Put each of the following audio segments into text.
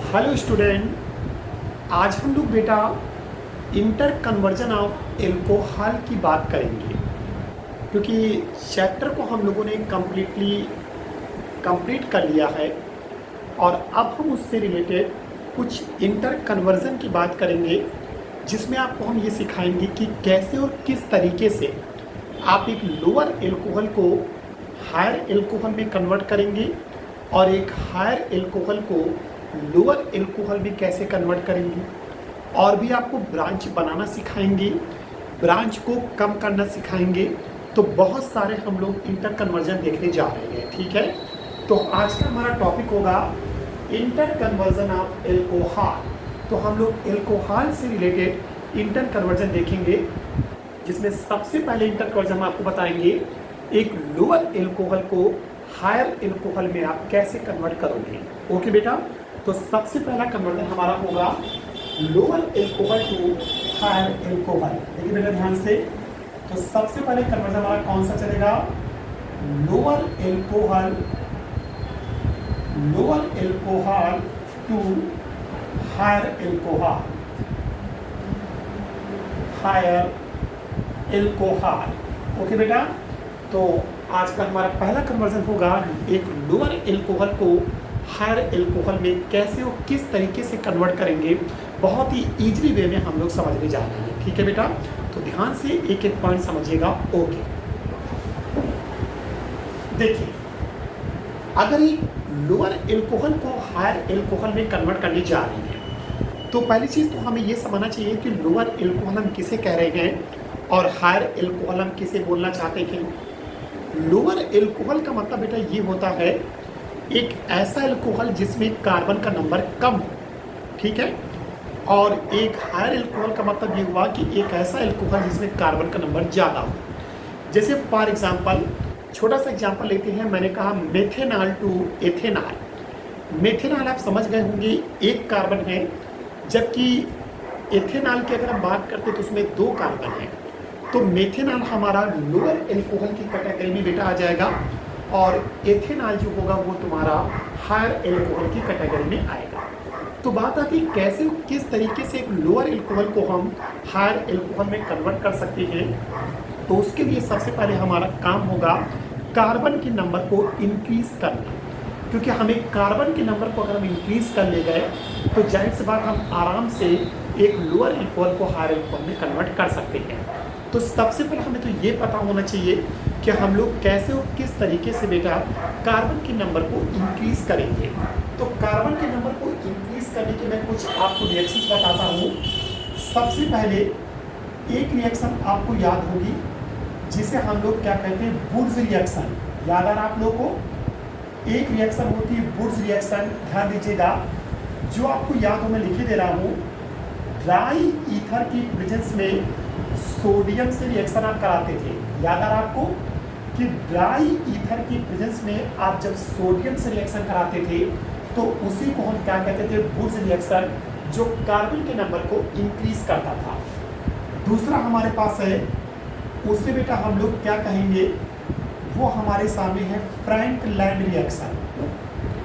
Hello student, आज हम लोग बेटा इंटर कन्वर्जन ऑफ एल्कोहल की बात करेंगे। क्योंकि चैप्टर को हम लोगों ने कंप्लीट कर लिया है और अब हम उससे रिलेटेड कुछ इंटर कन्वर्जन की बात करेंगे, जिसमें आपको हम ये सिखाएंगे कि कैसे और किस तरीके से आप एक लोअर एल्कोहल को हायर एल्कोहल में कन्वर्ट करेंगे और एक हायर एल्कोहल को लोअर एल्कोहल में कैसे कन्वर्ट करेंगे। और भी आपको ब्रांच बनाना सिखाएंगे, ब्रांच को कम करना सिखाएंगे। तो बहुत सारे हम लोग इंटर कन्वर्जन देखने जा रहे हैं, ठीक है। तो आज का हमारा टॉपिक होगा इंटर कन्वर्जन ऑफ एल्कोहल। तो हम लोग एल्कोहल से रिलेटेड इंटर कन्वर्जन देखेंगे, जिसमें सबसे पहले इंटर कन्वर्जन हम आपको बताएंगे एक लोअर एल्कोहल को हायर एल्कोहल में आप कैसे कन्वर्ट करोगे। ओके बेटा, तो सबसे पहला कन्वर्जन हमारा होगा lower alcohol to higher alcohol. देखिए बेटा ध्यान से, तो सबसे पहले कन्वर्जन हमारा कौन सा चलेगा? Lower alcohol to higher alcohol. Okay बेटा, तो आज का हमारा पहला कन्वर्जन होगा एक लोअर एल्कोहल को हायर एल्कोहल में कैसे और किस तरीके से कन्वर्ट करेंगे। बहुत ही ईजली वे में हम लोग समझने जा रहे हैं, ठीक है बेटा। तो ध्यान से एक एक पॉइंट समझिएगा। ओके, देखिए, अगर एक लोअर एल्कोहल को हायर एल्कोहल में कन्वर्ट करने जा रहे हैं, तो पहली चीज़ तो हमें ये समझना चाहिए कि लोअर एल्कोहल हम किसे कह रहे हैं और हायर एल्कोहल हम किसे बोलना चाहते हैं। लोअर एल्कोहल का मतलब बेटा ये होता है एक ऐसा एल्कोहल जिसमें कार्बन का नंबर कम हो, ठीक है। और एक हायर एल्कोहल का मतलब ये हुआ कि एक ऐसा एल्कोहल जिसमें कार्बन का नंबर ज़्यादा हो। जैसे फॉर एग्जांपल, छोटा सा एग्जांपल लेते हैं। मैंने कहा मेथेनॉल टू एथेनॉल। मेथेनॉल आप समझ गए होंगे, एक कार्बन है, जबकि एथेनॉल की अगर हम बात करते तो उसमें 2 कार्बन हैं। तो मेथेनॉल हमारा लोअर एल्कोहल की कैटेगरी में बेटा आ जाएगा और एथेनॉल जो होगा वो तुम्हारा हायर एल्कोहल की कैटेगरी में आएगा। तो बात आती है कैसे किस तरीके से एक लोअर एल्कोहल को हम हायर एल्कोहल में कन्वर्ट कर सकते हैं। तो उसके लिए सबसे पहले हमारा काम होगा कार्बन के नंबर को इंक्रीज करना। क्योंकि हमें कार्बन के नंबर को अगर हम इंक्रीज कर ले गए तो जाहिर सी बात हम आराम से एक लोअर एल्कोहल को हायर एल्कोहल में कन्वर्ट कर सकते हैं। तो सबसे पहले हमें तो ये पता होना चाहिए कि हम लोग कैसे और किस तरीके से बेटा कार्बन के नंबर को इंक्रीज करेंगे। तो कार्बन के नंबर को इंक्रीज करने के मैं कुछ आपको रिएक्शंस बताता हूँ। सबसे पहले एक रिएक्शन आपको याद होगी जिसे हम लोग क्या कहते हैं, वुड्स रिएक्शन। याद आ रहा आप लोगों को? एक रिएक्शन होती है वुड्स रिएक्शन, ध्यान दीजिएगा। जो आपको याद हो मैं लिखे दे रहा हूँ। ड्राई ईथर की प्रेजेंस में सोडियम से रिएक्शन आप कराते थे। याद आ रहा आपको कि ड्राई ईथर की प्रेजेंस में आप जब सोडियम से रिएक्शन कराते थे तो उसी को हम क्या कहते थे, वुड्स रिएक्शन, जो कार्बन के नंबर को इंक्रीज करता था। दूसरा हमारे पास है, उससे बेटा हम लोग क्या कहेंगे, वो हमारे सामने है फ्रैंकलैंड रिएक्शन।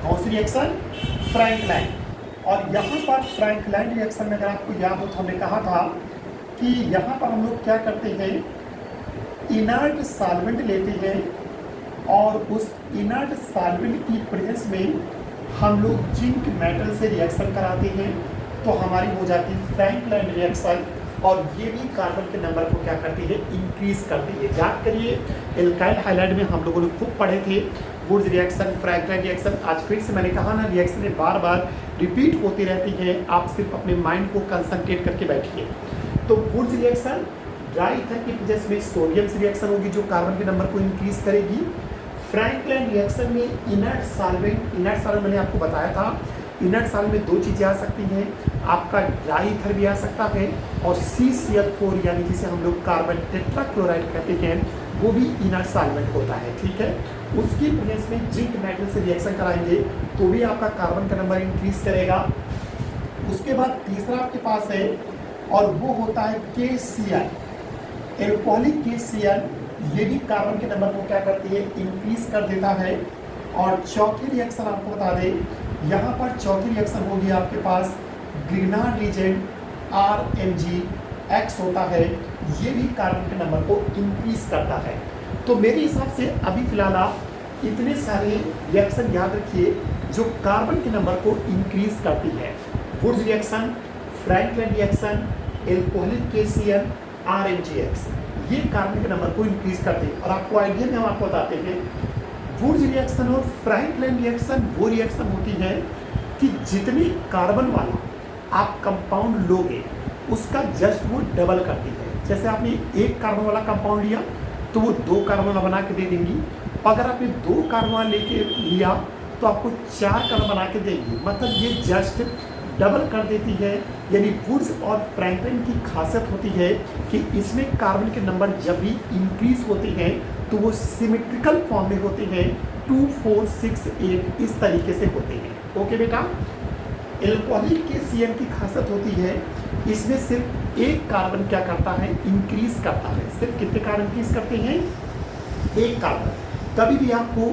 कौन सी रिएक्शन? फ्रैंकलैंड। और यहाँ पर फ्रैंकलैंड रिएक्शन में अगर आपको याद हो तो हमने कहा था कि यहाँ पर हम लोग क्या करते हैं, इनर्ट सॉल्वेंट लेते हैं और उस इनर्ट सॉल्वेंट की प्रेजेंस में हम लोग जिंक मेटल से रिएक्शन कराते हैं। तो हमारी हो जाती है फ्रैंकलैंड रिएक्शन और ये भी कार्बन के नंबर को क्या करती है, इंक्रीज करती है। याद करिए, एल्काइल हाइलाइड में हम लोगों ने खूब पढ़े थे वुड्स रिएक्शन, फ्रैंकलैंड रिएक्शन। आज फिर से मैंने कहा ना, रिएक्शन बार बार रिपीट होती रहती है, आप सिर्फ अपने माइंड को कंसंट्रेट करके बैठिए। तो वुड्स रिएक्शन, ड्राई ईथर की प्रेजेंस में सोडियम से रिएक्शन होगी जो कार्बन के नंबर को इंक्रीज करेगी। फ्रैंकलैंड रिएक्शन में इनर्ट सॉल्वेंट मैंने आपको बताया था, इनर्ट सॉल्वेंट में 2 चीज़ें आ सकती हैं, आपका ड्राई ईथर भी आ सकता है और CCl4 यानी जिसे हम लोग कार्बन टेट्राक्लोराइड कहते हैं, वो भी इनर्ट सॉल्वेंट होता है, ठीक है। उसकी प्रेजेंस में जिंक मेटल से रिएक्शन कराएंगे तो भी आपका कार्बन का नंबर इंक्रीज करेगा। उसके बाद तीसरा आपके पास है और वो होता है KCl, एल्कोहलिक KCl। ये भी कार्बन के नंबर को क्या करती है, इंक्रीज कर देता है। और चौथी रिएक्शन आपको बता दें यहाँ पर चौथी रिएक्शन होगी आपके पास ग्रिग्नार्ड रीजेंट RMgX होता है, ये भी कार्बन के नंबर को इंक्रीज करता है। तो मेरे हिसाब से अभी फिलहाल आप इतने सारे रिएक्शन याद रखिए जो कार्बन के नंबर को इंक्रीज करती है। Wurtz reaction, Franklin reaction, alcoholic KCl, RMgX, ये कार्बन के नंबर को इंक्रीज करते हैं। और आपको आइडिया में हम आपको बताते हैं, वुड्स रिएक्शन और फ्रैंकलिन रिएक्शन वो रिएक्शन होती है कि जितनी कार्बन वाला आप कंपाउंड लोगे उसका जस्ट वो डबल करती है। जैसे आपने एक कार्बन वाला कंपाउंड लिया तो वो 2 कार्बन वाला बना के दे देंगी, अगर आपने 2 कार्बन वाला लेके लिया तो आपको 4 कार्बन बना के देगी। मतलब ये जस्ट डबल कर देती है। यानी वुड्स और फ्रैंकलिन की खासियत होती है कि इसमें कार्बन के नंबर जब भी इंक्रीज होते हैं तो वो सिमेट्रिकल फॉर्म में होते हैं, 2, 4, 6, 8 इस तरीके से होते हैं। ओके बेटा। एल्कोहलिक KCl की खासियत होती है, इसमें सिर्फ एक कार्बन क्या करता है, इंक्रीज करता है। सिर्फ कितने कार्बन इंक्रीज करते हैं, एक कार्बन। कभी भी आपको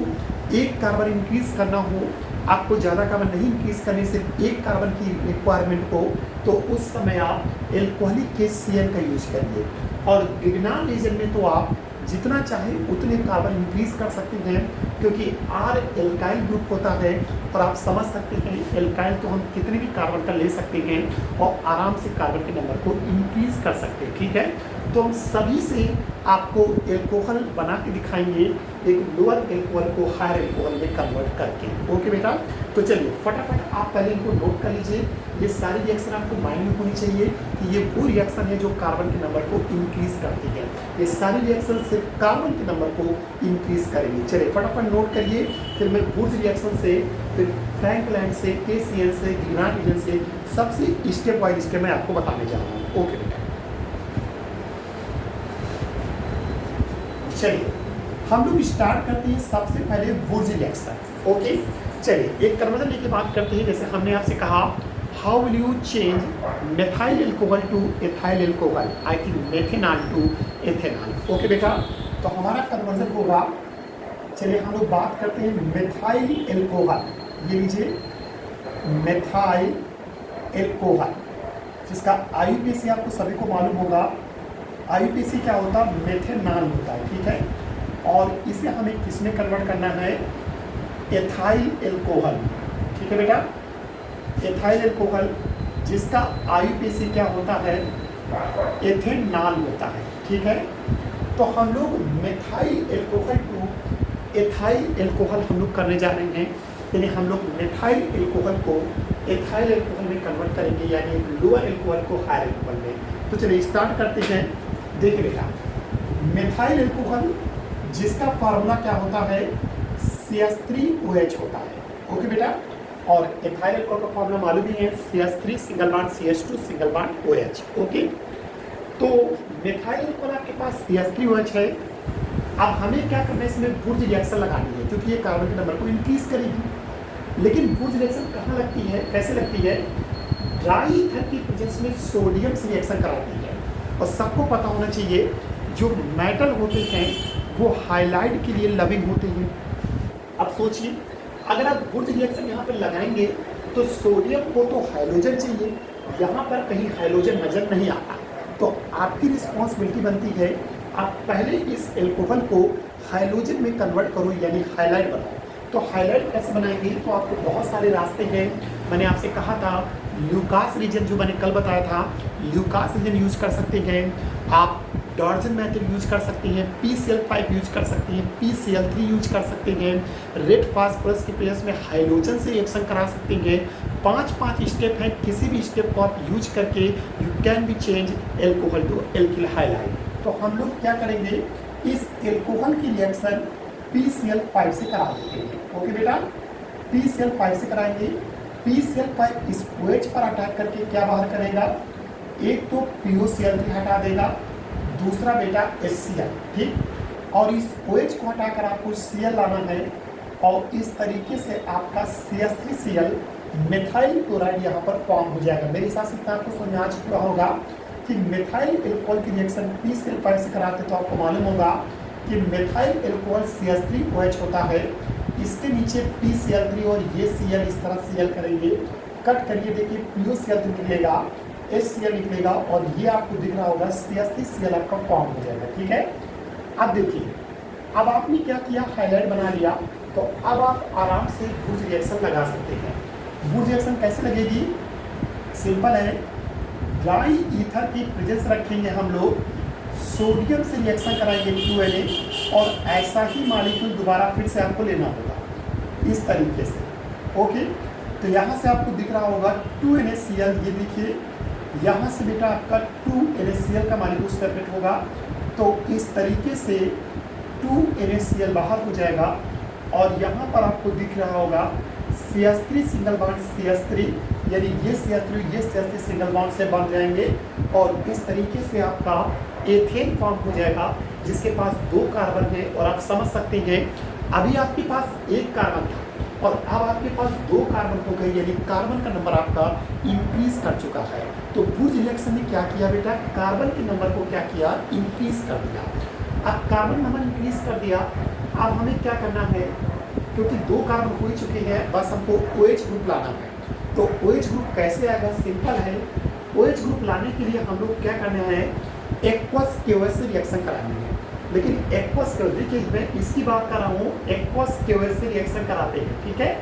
एक कार्बन इंक्रीज करना हो, आपको ज़्यादा कार्बन नहीं इंक्रीज करने, सिर्फ एक कार्बन की रिक्वायरमेंट हो, तो उस समय आप एल्कोहलिक KCl का यूज करिए। और ग्रिग्नार्ड रीजन में तो आप जितना चाहे उतने कार्बन इंक्रीज कर सकते हैं, क्योंकि R एल्काइल ग्रुप होता है। और आप समझ सकते हैं एल्काइल तो हम कितने भी कार्बन का ले सकते हैं और आराम से कार्बन के नंबर को इंक्रीज कर सकते हैं। ठीक है, तो हम सभी से आपको एल्कोहल बना के दिखाएंगे, एक लोअर एल्कोहल को हायर एल्कोहल में कन्वर्ट करके। ओके बेटा, तो चलिए फटाफट आप पहले इनको नोट कर लीजिए। ये सारी रिएक्शन आपको माइंड में होनी चाहिए कि ये वो रिएक्शन है जो कार्बन के नंबर को इंक्रीज करती है। ये सारी रिएक्शन सिर्फ कार्बन के नंबर को इंक्रीज करेंगी। चलिए फटाफट नोट करिए, फिर मैं वुड्स रिएक्शन से, फिर फ्रैंकलिन से, KCl से, ग्रिग्नार्ड रीजन से सबसे स्टेप वाइज स्टेप मैं आपको बताने जा रहा हूँ। ओके बेटा, चलिए हम लोग स्टार्ट करते हैं सबसे पहले वुड्स रिएक्शन। ओके, चलिए एक कन्वर्जन की बात करते हैं। जैसे हमने आपसे कहा how will you change methyl alcohol to ethyl alcohol, I think methanol to ethanol. Okay बेटा, तो हमारा कन्वर्जन होगा, चलिए हम लोग बात करते हैं मेथाइल एल्कोहल। ये लीजिए मेथाइल एल्कोहल, जिसका IUPAC आपको सभी को मालूम होगा। IUPAC क्या होता है, मेथेनॉल होता है। ठीक है, और इसे हमें किस में कन्वर्ट करना है, एथाइल एल्कोहल। ठीक है बेटा, एथाइल एल्कोहल जिसका IUPAC क्या होता है, एथेनॉल होता है। ठीक है, तो हम लोग methyl alcohol to ethyl alcohol हम लोग करने जा रहे हैं। यानी हम लोग मेथाइल एल्कोहल को एथाइल एल्कोहल में कन्वर्ट करेंगे, यानी लोअर एल्कोहल को हायर एल्कोहल में। तो चलिए स्टार्ट करते हैं। देखिए बेटा, मेथाइल एल्कोहल जिसका फार्मूला क्या होता है, CH3OH होता है। ओके बेटा, और एथाइल एल्कोहल का फार्मूला मालूम ही है, CH3 single bond CH2 single bond OH। Okay, तो मेथाइल एल्कोहल आपके पास CH3OH है। अब हमें क्या करना है, इसमें वुड्स रिएक्शन लगानी है, क्योंकि ये कार्बन के नंबर को इंक्रीज करेगी। लेकिन वुड्स रिएक्शन कहाँ लगती है, कैसे लगती है, ड्राई ईथर की प्रेजेंस में सोडियम से रिएक्शन कराती है। और सबको पता होना चाहिए जो मेटल होते हैं वो हाइलाइट के लिए लविंग होते हैं। अब सोचिए, अगर आप वुड्स रिएक्शन यहाँ पर लगाएंगे तो सोडियम को तो हाइड्रोजन चाहिए, यहाँ पर कहीं हाइड्रोजन नजर नहीं आता। तो आपकी रिस्पॉन्सिबिलिटी बनती है आप पहले इस एल्कोहल को हाइड्रोजन में कन्वर्ट करो, यानी हाइलाइट बनाओ। तो हाइलाइट कैसे बनाएंगे, तो आपको बहुत सारे रास्ते हैं। मैंने आपसे कहा था ल्यूकास रीजन, जो मैंने कल बताया था, ल्यूकास रीजन यूज कर सकते हैं आप, डॉर्जन मेथड यूज कर सकते हैं, PCl5 यूज कर सकते हैं, PCl3 यूज कर सकते हैं, रेड फास्फोरस की प्लेस में हाइड्रोजन से रिएक्शन करा सकते हैं। 5 स्टेप हैं, किसी भी स्टेप को आप यूज करके you can be change alcohol to alkyl halide. तो हम लोग क्या करेंगे, इस एल्कोहल की रिएक्शन PCl5 से करा देते हैं। ओके बेटा, PCl5 से कराएंगे। PCl5 इस OH पर अटैक करके क्या बाहर करेगा, एक तो POCl3 हटा देगा, दूसरा बेटा HCl। ठीक, और इस OH को हटाकर आपको Cl लाना है, और इस तरीके से आपका CH3Cl मेथाइल क्लोराइड यहाँ पर फॉर्म हो जाएगा। मेरे हिसाब से इतना आपको समझ आ चुका होगा कि मेथाइल एल्कोहल की रिएक्शन PCl5 से कराते तो आपको मालूम होगा कि मेथाइल एल्कोहल CH3OH होता है, इसके नीचे PCl3 और ये Cl इस तरह Cl करेंगे, कट करिए, देखिए PuCl3 निकलेगा, HCl निकलेगा और ये आपको दिख रहा होगा CH3Cl आपका फॉर्म हो जाएगा। ठीक है, अब देखिए, अब आपने क्या किया, हाईलाइट बना लिया, तो अब आप आराम से बुर्ज रिएक्शन लगा सकते हैं। बुर्ज रिएक्शन कैसे लगेगी, सिंपल है, ड्राई ईथर की प्रेजेंस रखेंगे हम लोग, सोडियम से रिएक्शन कराएंगे 2Na और ऐसा ही मॉलिक्यूल दोबारा फिर से आपको लेना होगा इस तरीके से। ओके, तो यहाँ से आपको दिख रहा होगा 2NaCl, ये देखिए यहाँ से बेटा आपका 2NaCl का मॉलिक्यूल सेपरेट होगा, तो इस तरीके से 2NaCl बाहर हो जाएगा और यहाँ पर आपको दिख रहा होगा CH3 सिंगल बॉन्ड CH3, यानी ये CH3 सिंगल बॉन्ड से बन जाएंगे और इस तरीके से आपका एथेन फॉर्म हो जाएगा जिसके पास 2 कार्बन है। और आप समझ सकते हैं अभी आपके पास 1 कार्बन था और अब आपके पास 2 कार्बन हो गए, यानी कार्बन का नंबर आपका इंक्रीज कर चुका है। तो बुर्ज रिएक्शन ने क्या किया बेटा, कार्बन के नंबर को क्या किया, इंक्रीज कर दिया। अब कार्बन नंबर इंक्रीज कर दिया, अब हमें क्या करना है, क्योंकि 2 कार्बन हो ही चुके हैं, बस हमको OH ग्रुप लाना है। तो OH ग्रुप कैसे आएगा, सिंपल है, OH ग्रुप लाने के लिए हम लोग क्या करना है, एक्वस KOH से रिएक्शन करानी है। लेकिन एक्वस KOH, देखिए मैं इसकी बात कर रहा हूँ, एक्वस KOH से रिएक्शन कराते हैं, ठीक है,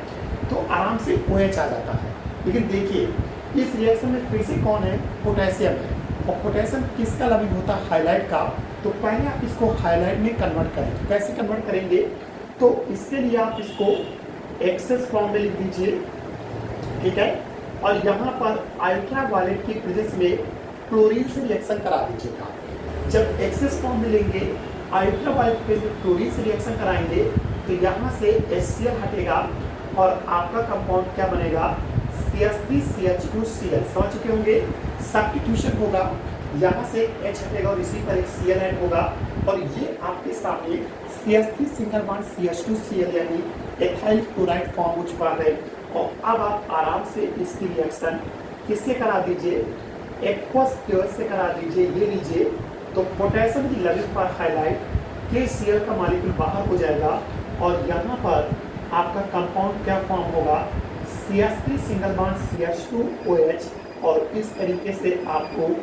तो आराम से OH आ जाता है। लेकिन देखिए इस रिएक्शन में फिर से कौन है, पोटेशियम है, और पोटेशियम किसका लविंग होता है, हाईलाइट का। तो पहले आप इसको हाईलाइट में कन्वर्ट करें, तो कैसे कन्वर्ट करेंगे, तो इसके लिए आप इसको एक्सेस फॉर्म में लिख दीजिए, ठीक है, और यहाँ पर अल्ट्रा वायलेट की प्रेजेंस में क्लोरीन से रिएक्शन करा दीजिएगा। जब एक्सेस फॉर्म में लेंगे, अल्ट्रा वायलेट पे क्लोरीन से रिएक्शन कराएंगे, तो यहाँ से HCl हटेगा और आपका कंपाउंड क्या बनेगा, CH3CH2Cl। समझ चुके होंगे, सब्स्टिट्यूशन होगा, यहाँ से H हटेगा और इसी पर एक Cl ऐड होगा और ये आपके सामने CH3 सिंगल बॉन्ड CH2Cl यानी एथाइल क्लोराइड फॉर्म हो चुका है। और अब आप आराम से इसकी रिएक्शन किससे करा दीजिए, एक्वस KOH से करा दीजिए। ये लीजिए, तो पोटेशियम की लविंग फॉर हाईलाइट KCl का मॉलिक्यूल बाहर हो जाएगा और यहाँ पर आपका कंपाउंड क्या फॉर्म होगा, CH3 सिंगल बॉन्ड CH2OH और इस तरीके से आपको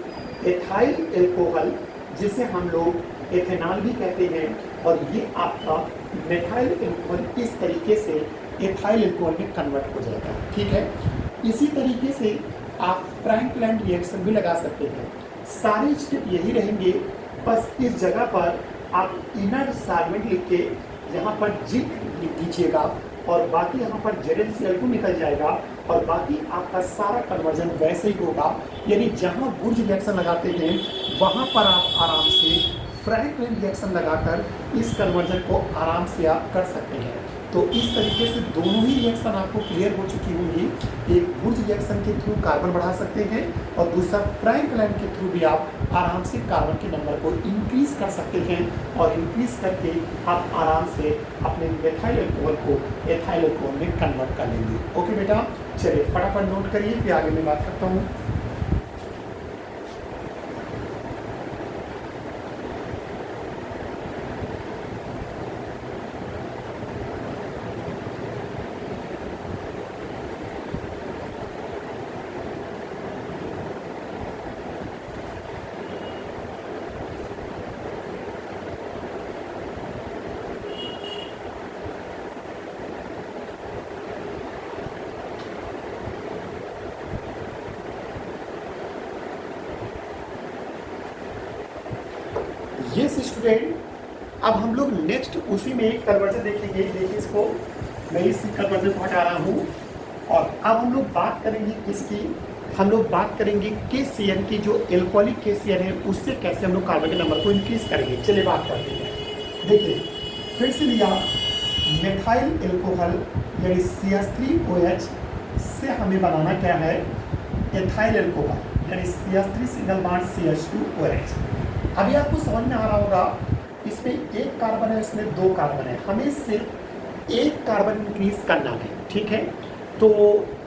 एथाइल एल्कोहल, जिसे हम लोग एथेनॉल भी कहते हैं, और ये आपका मेथाइल एल्कोहल इस तरीके से एथाइल एल्कोहल में कन्वर्ट हो जाएगा। ठीक है, इसी तरीके से आप फ्रैंकलैंड रिएक्शन भी लगा सकते हैं। सारे स्टेप यही रहेंगे, बस इस जगह पर आप इनर सॉल्वेंट लिख के यहाँ पर जिंक लिख दीजिएगा और बाकी यहाँ पर ZnCl2 निकल जाएगा और बाकी आपका सारा कन्वर्जन वैसे ही होगा। यानी जहाँ बुर्ज रिएक्शन लगाते हैं वहाँ पर आप आराम से फ्रैंकलिन रिएक्शन लगाकर इस कन्वर्जन को आराम से आप कर सकते हैं। तो इस तरीके से दोनों ही रिएक्शन आपको क्लियर हो चुकी होंगी। एक बुर्ज रिएक्शन के थ्रू कार्बन बढ़ा सकते हैं और दूसरा फ्रैंकलिन के थ्रू भी आप आराम से कार्बन के नंबर को इंक्रीज कर सकते हैं और इंक्रीज करके आप आराम से अपने मेथाइल अल्कोहल को एथाइल अल्कोहल में कन्वर्ट कर लेंगे। ओके बेटा, चलिए फटाफट नोट करिए, फिर आगे मैं बात करता हूँ। ये स्टूडेंट, अब हम लोग नेक्स्ट उसी में एक कन्वर्जन देखेंगे। देखिए इसको मैं इस कन्वर्जन को हटा रहा हूँ और अब हम लोग बात करेंगे किसकी, हम लोग बात करेंगे KCl की, जो एल्कोहलिक KCl है उससे कैसे हम लोग कार्बन के नंबर को इंक्रीज करेंगे। चलिए बात करते हैं। देखिए फिर से लिया मेथाइल एल्कोहल यानी CH3OH से हमें बनाना क्या है, एथाइल एल्कोहल यानी CH3 सिंगल बॉन्ड CH2OH। अभी आपको समझ में आ रहा होगा, इसमें एक कार्बन है, इसमें 2 कार्बन है, हमें सिर्फ एक कार्बन इंक्रीज करना है। ठीक है, तो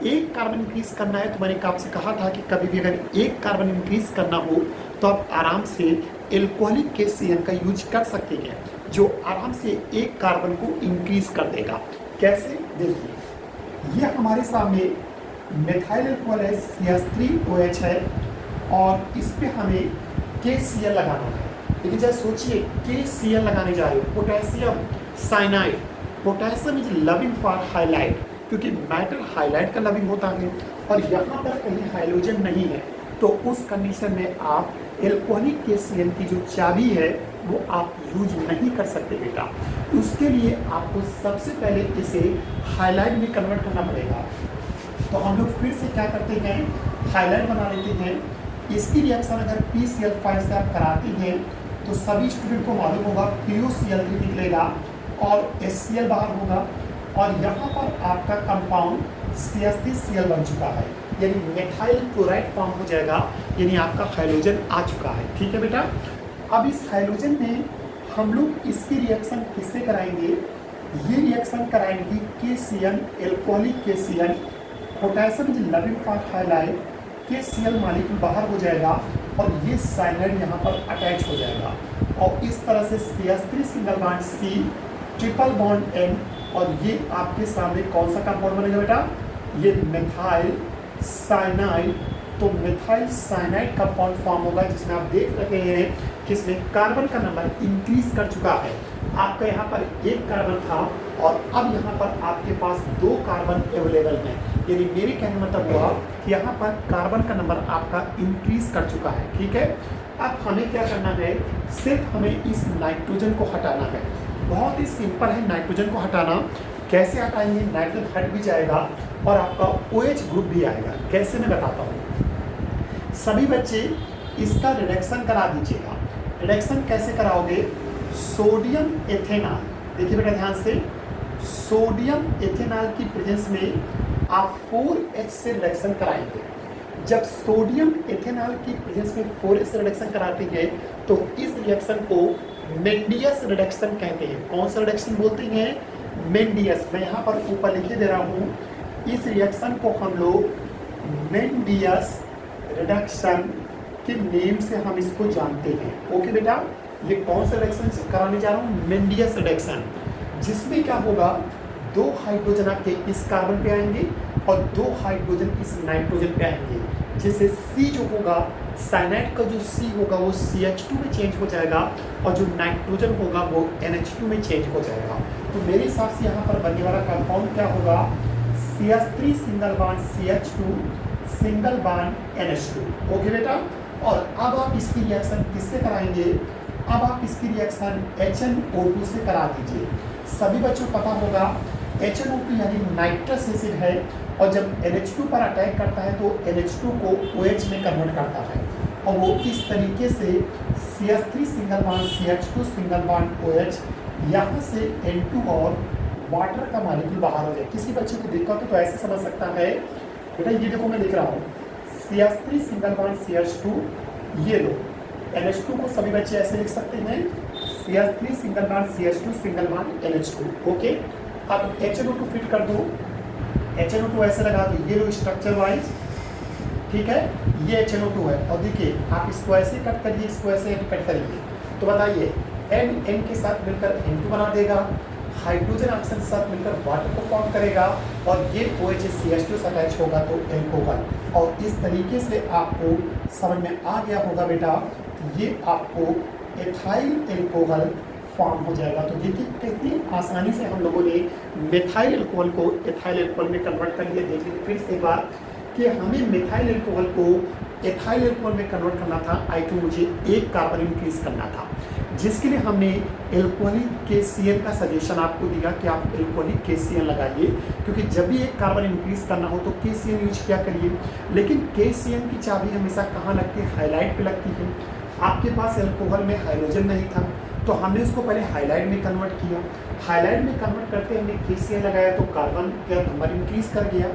एक कार्बन इंक्रीज करना है, तो मैंने आपसे कहा था कि कभी भी अगर एक कार्बन इंक्रीज करना हो तो आप आराम से एल्कोहलिक KCl का यूज कर सकते हैं, जो आराम से एक कार्बन को इंक्रीज कर देगा। कैसे, देखिए ये हमारे सामने मिथाइल अल्कोहल है CH3OH है और इस पे हमें KCl लगाना है। लेकिन जब सोचिए KCl लगाने जा रहे हो, potassium cyanide, potassium is loving for highlight, क्योंकि मेटल हाईलाइट का लविंग होता है और यहाँ पर कहीं हाइड्रोजन नहीं है, तो उस कंडीशन में आप एल्कोहलिक KCl की जो चाबी है वो आप यूज नहीं कर सकते बेटा। उसके लिए आपको सबसे पहले इसे हाईलाइट में कन्वर्ट करना पड़ेगा। तो हम लोग फिर से क्या करते हैं, हाईलाइट बना लेते हैं। इसकी रिएक्शन अगर PCl5 से आप कराते हैं तो सभी स्टूडेंट को मालूम होगा PuCl3 निकलेगा और HCl बाहर होगा और यहाँ पर आपका कंपाउंड CH3Cl बन चुका है, यानी मेथाइल क्लोराइड फॉर्म हो जाएगा, यानी आपका हाइड्रोजन आ चुका है। ठीक है बेटा। अब इस हाइड्रोजन में हम लोग इसकी रिएक्शन किससे कराएंगे, ये रिएक्शन कराएंगे KCl, alcoholic KCl, potassium is loving for highlight, KCl molecule बाहर हो जाएगा और ये साइनाइड यहाँ पर अटैच हो जाएगा और इस तरह से CH3 single bond C, triple bond N और ये आपके सामने कौन सा कंपाउंड बनेगा बेटा, ये मेथाइल साइनाइड। तो मेथाइल साइनाइड कंपाउंड फॉर्म होगा जिसमें आप देख रहे हैं कि इसमें कार्बन का नंबर इंक्रीज कर चुका है। आपका यहाँ पर एक कार्बन था और अब यहाँ पर आपके पास 2 कार्बन अवेलेबल हैं, यानी मेरे कहने मतलब हुआ कि यहाँ पर कार्बन का नंबर आपका इंक्रीज कर चुका है। ठीक है। अब हमें क्या करना है, सिर्फ हमें इस नाइट्रोजन को हटाना है। बहुत ही सिंपल है नाइट्रोजन को हटाना। कैसे हटाएंगे, नाइट्रोजन हट भी जाएगा और आपका OH ग्रुप भी आएगा। कैसे मैं बताता हूँ। सभी बच्चे इसका रिडक्शन करा दीजिएगा। रिडक्शन कैसे कराओगे, सोडियम एथेनॉल, देखिए बेटा ध्यान से, सोडियम एथेनॉल की प्रेजेंस में आप 4H से रिडक्शन कराएंगे। जब सोडियम एथेनॉल की प्रेजेंस में 4H से रिडक्शन कराते हैं तो इस रिएक्शन को मेंडियस रिडक्शन कहते हैं। कौन सा रिडक्शन बोलते हैं, मेंडियस। मैं यहाँ पर ऊपर लिखे दे रहा हूँ, इस रिएक्शन को हम लोग मेंडियस रिडक्शन के नेम से हम इसको जानते हैं। ओके बेटा, ये कौन सा रिएक्शन कराने जा रहा हूँ, मेंडियस रिडक्शन, जिसमें क्या होगा, 2 हाइड्रोजन आपके इस कार्बन पे आएंगे और 2 हाइड्रोजन इस नाइट्रोजन पे आएंगे, जिससे C जो होगा, साइनाइड का जो C होगा वो CH2 में चेंज हो जाएगा और जो नाइट्रोजन होगा वो NH2 में चेंज हो जाएगा। तो मेरे हिसाब से यहाँ पर बनने वाला कंपाउंड क्या होगा, CH3 single bond CH2 single bond NH2। Okay बेटा। और अब आप इसकी रिएक्शन किससे कराएंगे, अब आप इसकी रिएक्शन HNO2 से करा दीजिए। सभी बच्चों को पता होगा HNO2 यानी नाइट्रस एसिड है और जब NH2 पर अटैक करता है तो NH2 को OH में कन्वर्ट करता है और वो इस तरीके से CH3 single bond CH2 single bond OH, यहाँ से N2 और वाटर का मॉलिक्यूल बाहर हो जाए। किसी बच्चे को दिक्कत हो तो ऐसे समझ सकता है, बेटा ये देखो मैं लिख रहा हूँ CH3 सिंगल बॉन्ड CH2, ये लो NH2 को सभी बच्चे ऐसे लिख सकते हैं CH3 single bond CH2 single bond NH2। Okay. अब HNO2 फिट कर दो, HNO2 ऐसे लगा दो, ये लो स्ट्रक्चर वाइज। ठीक है, ये HNO2 है और देखिए आप इसको ऐसे कट करिए, इसको ऐसे कट करिए तो बताइए N के साथ मिलकर N2 बना देगा, हाइड्रोजन ऑक्सीजन के साथ मिलकर वाटर को फॉर्म करेगा और ये OH CH2 से अटैच होगा तो एल्कोहल। और इस तरीके से आपको समझ में आ गया होगा बेटा, ये आपको एथाइल एल्कोहल फॉर्म हो जाएगा। तो देखिए कितनी आसानी से हम लोगों ने मेथाइल एल्कोहल को एथाइल एल्कोहल में कन्वर्ट कर लिया। देख लीजिए फिर से एक बार कि हमें मेथाइल एल्कोहल को एथाइल एल्कोहल में कन्वर्ट करना था, आई थिंक मुझे एक कार्बन इंक्रीज करना था, जिसके लिए हमने एल्कोहलिक KCl का सजेशन आपको दिया कि आप एल्कोहलिक KCl लगाइए, क्योंकि जब भी एक कार्बन इंक्रीज करना हो तो KCl यूज किया करिए। लेकिन KCl की चाबी हमेशा कहाँ लगती है, हाईलाइट पे लगती है। आपके पास एल्कोहल में हाइड्रोजन नहीं था तो हमने उसको पहले हाईलाइट में कन्वर्ट किया। हाईलाइट में कन्वर्ट करते हमने KCl लगाया तो कार्बन का नंबर इंक्रीज कर गया।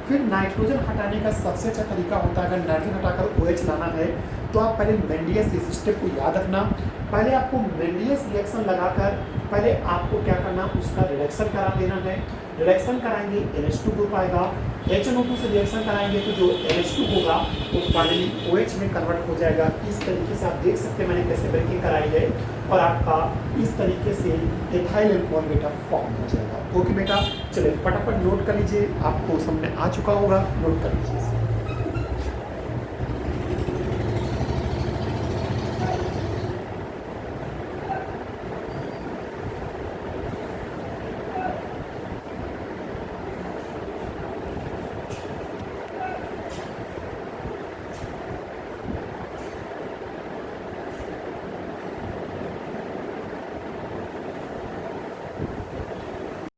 फिर नाइट्रोजन हटाने का सबसे अच्छा तरीका होता है, अगर नाइट्रोजन हटाकर OH लाना है तो आप पहले मेंडियस इस स्टेप को याद रखना। पहले आपको मेंडियस रिएक्शन लगाकर पहले आपको क्या करना, उसका रिडक्शन करा देना है। रिडक्शन कराएंगे NH2 ग्रुप आएगा, HNO2 से रिएक्शन कराएंगे तो जो NH2 होगा वो फाइनली OH में कन्वर्ट हो जाएगा। इस तरीके से आप देख सकते हैं मैंने कैसे ब्रेकिंग कराई है और आपका इस तरीके से एथाइल अल्कोहल बेटा फॉर्म हो जाएगा। ओके बेटा, चलिए फटाफट नोट कर लीजिए, आपको समझ में आ चुका होगा, नोट कर लीजिए।